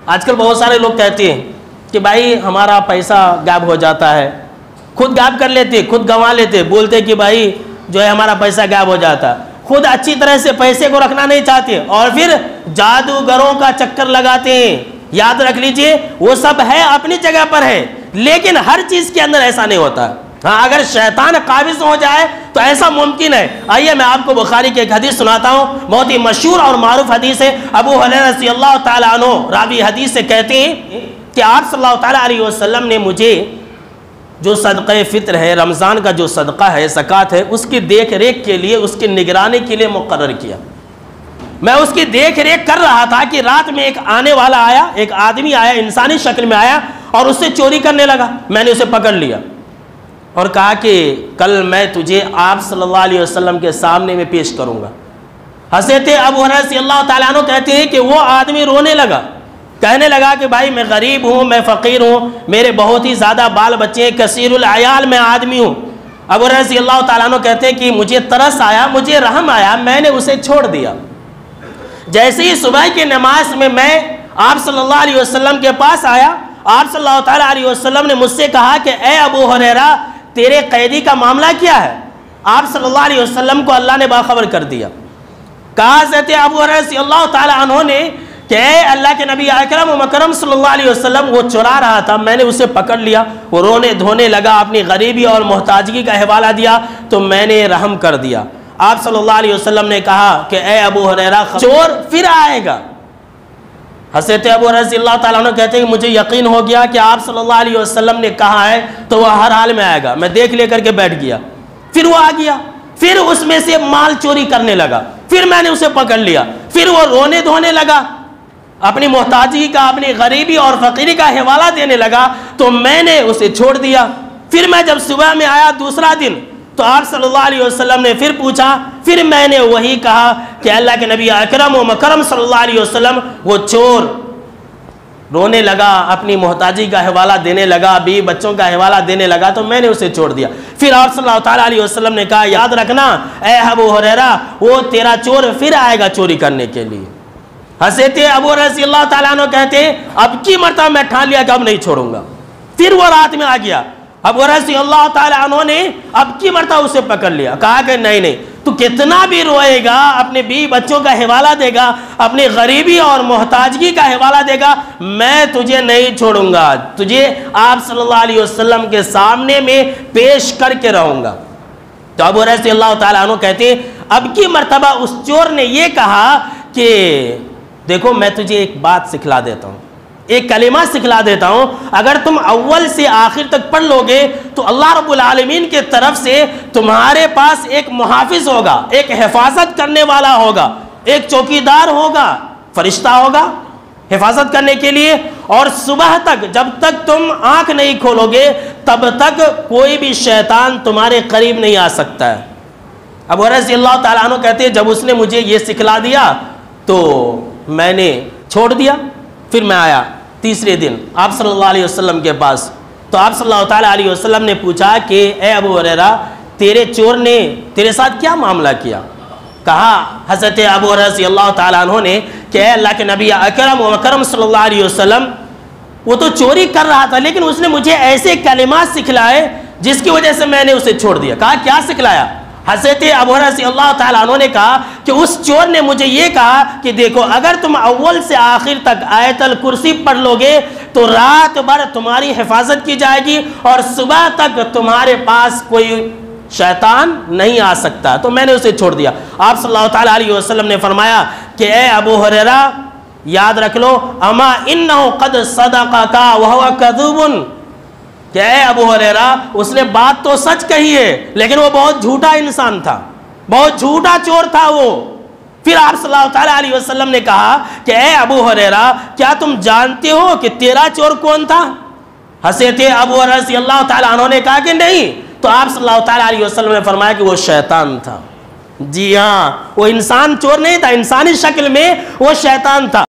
آج کل بہت سارے لوگ کہتے ہیں کہ بھائی ہمارا پیسہ غائب ہو جاتا ہے، خود غائب کر لیتے، خود گنوا لیتے، بولتے کہ بھائی جو ہے ہمارا پیسہ غائب ہو جاتا ہے، خود اچھی طرح سے پیسے کو رکھنا نہیں چاہتے اور پھر جادوگروں کا چکر لگاتے ہیں۔ یاد رکھ لیجئے وہ سب ہے اپنی جگہ پر ہے، لیکن ہر چیز کے اندر ایسا نہیں ہوتا۔ ہاں اگر شیطان قابض ہو جائے تو ایسا ممکن ہے۔ آئیے میں آپ کو بخاری کی ایک حدیث سناتا ہوں، بہت ہی مشہور اور معروف حدیث ہے۔ ابو ہریرہ رضی اللہ تعالیٰ عنہ راوی حدیث سے کہتے ہیں کہ آپ صلی اللہ تعالیٰ علیہ وسلم نے مجھے جو صدقہ فطر ہے، رمضان کا جو صدقہ ہے، زکوٰۃ ہے، اس کی دیکھ ریکھ کے لیے، اس کی نگرانی کے لیے مقرر کیا۔ میں اس کی دیکھ ریکھ کر رہا تھا کہ رات میں ایک آنے والا آیا، ایک آدمی آیا، انسانی شکل میں آیا اور اس سے چوری کرنے لگا۔ میں نے اسے پکڑ لیا اور کہا کہ کل میں تجھے آپ صلی اللہ علیہ وسلم کے سامنے میں پیش کروں گا۔ حضرت ابو ہریرہ رضی اللہ تعالیٰ عنہ کہتے ہیں کہ وہ آدمی رونے لگا، کہنے لگا کہ بھائی میں غریب ہوں، میں فقیر ہوں، میرے بہت ہی زیادہ بال بچے ہیں، کثیر العیال میں آدمی ہوں۔ ابو ہریرہ رضی اللہ تعالیٰ عنہ کہتے ہیں کہ مجھے ترس آیا، مجھے رحم آیا، میں نے اسے چھوڑ دیا۔ جیسے ہی صبح کی نماز میں آپ صلی اللہ علیہ وسلم کے پاس آیا، آپ صلی اللہ تعالیٰ علیہ وسلم نے مجھ سے کہا کہ اے ابو ہریرہ تیرے قیدی کا معاملہ کیا ہے؟ آپ صلی اللہ علیہ وسلم کو اللہ نے باخبر کر دیا۔ کہا حضرت ابو ہریرہ رضی اللہ تعالیٰ عنہ نے کہ اے اللہ کے نبی اکرم و مکرم صلی اللہ علیہ وسلم، وہ چرا رہا تھا، میں نے اسے پکڑ لیا، وہ رونے دھونے لگا، اپنی غریبی اور محتاجگی کا حوالہ دیا تو میں نے رحم کر دیا۔ آپ صلی اللہ علیہ وسلم نے کہا کہ اے ابو ہریرہ چور پھر آئے گا۔ حضرت ابو ہریرہ رضی اللہ تعالیٰ عنہ کہتے ہیں کہ مجھے یقین ہو گیا کہ آپ صلی اللہ علیہ وسلم نے کہا ہے تو وہ ہر حال میں آئے گا۔ میں دیکھ لے کر کے بیٹھ گیا، پھر وہ آ گیا، پھر اس میں سے مال چوری کرنے لگا، پھر میں نے اسے پکڑ لیا، پھر وہ رونے دھونے لگا، اپنی محتاجی کا، اپنی غریبی اور فقیری کا حوالہ دینے لگا تو میں نے اسے چھوڑ دیا۔ پھر میں جب صبح میں آیا دوسرا دن تو آپ صلی اللہ علیہ وسلم نے پھر پوچھا، پھر میں نے وہی کہا کہ اللہ کے نبی اکرم و مکرم صلی اللہ علیہ وسلم وہ چور رونے لگا، اپنی محتاجی کا حوالہ دینے لگا، بیوی بچوں کا حوالہ دینے لگا تو میں نے اسے چھوڑ دیا۔ پھر آپ صلی اللہ تعالیٰ علیہ وسلم نے کہا یاد رکھنا اے ابو ہریرہ وہ تیرا چور پھر آئے گا چوری کرنے کے لیے۔ حضرت ابو ہریرہ رضی اللہ تعالیٰ عنہ کہتے ہیں اب کی مرتبہ میں ٹھان لیا کہ اب نہیں چھوڑوں گا۔ پھر وہ رات میں آ گیا، ابو ہریرہ رضی اللہ تعالیٰ عنہ نے اب کی مرتبہ اسے پکڑ لیا، کہا کہ نہیں تو کتنا بھی روئے گا، اپنے بیوی بچوں کا حوالہ دے گا، اپنی غریبی اور محتاجگی کا حوالہ دے گا، میں تجھے نہیں چھوڑوں گا، تجھے آپ صلی اللہ علیہ وسلم کے سامنے میں پیش کر کے رہوں گا۔ تو ابو ہریرہ رضی اللہ تعالیٰ عنہ کہتے ہیں اب کی مرتبہ اس چور نے یہ کہا کہ دیکھو میں تجھے ایک بات سکھلا دیتا ہوں، ایک کلمہ سکھلا دیتا ہوں، اگر تم اول سے آخر تک پڑھ لو گے تو اللہ رب العالمین کے طرف سے تمہارے پاس ایک محافظ ہوگا، ایک حفاظت کرنے والا ہوگا، ایک چوکیدار ہوگا، فرشتہ ہوگا حفاظت کرنے کے لیے، اور صبح تک جب تک تم آنکھ نہیں کھولو گے تب تک کوئی بھی شیطان تمہارے قریب نہیں آ سکتا ہے۔ ابو ہریرہ رضی اللہ تعالیٰ عنہ کہتے ہیں جب اس نے مجھے یہ سکھلا دیا تو میں نے چھوڑ دیا۔ پھر میں آیا تیسرے دن آپ صلی اللہ علیہ وسلم کے پاس تو آپ صلی اللہ تعالیٰ علیہ وسلم نے پوچھا کہ اے ابو ہریرہ تیرے چور نے تیرے ساتھ کیا معاملہ کیا؟ کہا حضرت ابو ہریرہ رضی اللہ تعالیٰ عنہ نے کہ اے اللہ کے نبی اکرم و مکرم صلی اللہ علیہ وسلم وہ تو چوری کر رہا تھا لیکن اس نے مجھے ایسے کلمات سکھلائے جس کی وجہ سے میں نے اسے چھوڑ دیا۔ کہا کیا سکھلایا؟ حضرت ابو ہریرہ رضی اللہ تعالیٰ عنہ نے کہا کہ اس چور نے مجھے یہ کہا کہ دیکھو اگر تم اول سے آخر تک آیت الکرسی پڑھ لو گے تو رات بھر تمہاری حفاظت کی جائے گی اور صبح تک تمہارے پاس کوئی شیطان نہیں آ سکتا، تو میں نے اسے چھوڑ دیا۔ آپ صلی اللہ تعالیٰ علیہ وسلم نے فرمایا کہ اے ابو ہریرہ یاد رکھ لو اما انہ قد صدقک وہو کذوب، کہ اے ابو ہریرہ اس نے بات تو سچ کہی ہے لیکن وہ بہت جھوٹا انسان تھا، بہت جھوٹا چور تھا وہ۔ پھر آپ صلی اللہ تعالیٰ علیہ وسلم نے کہا کہ اے ابو ہریرہ کیا تم جانتے ہو کہ تیرا چور کون تھا؟ حضرت ابو ہریرہ رضی اللہ تعالیٰ عنہ نے کہا کہ نہیں، تو آپ صلی اللہ تعالیٰ علیہ وسلم نے فرمایا کہ وہ شیطان تھا۔ جی ہاں، وہ انسان چور نہیں تھا، انسانی شکل میں وہ شیطان تھا۔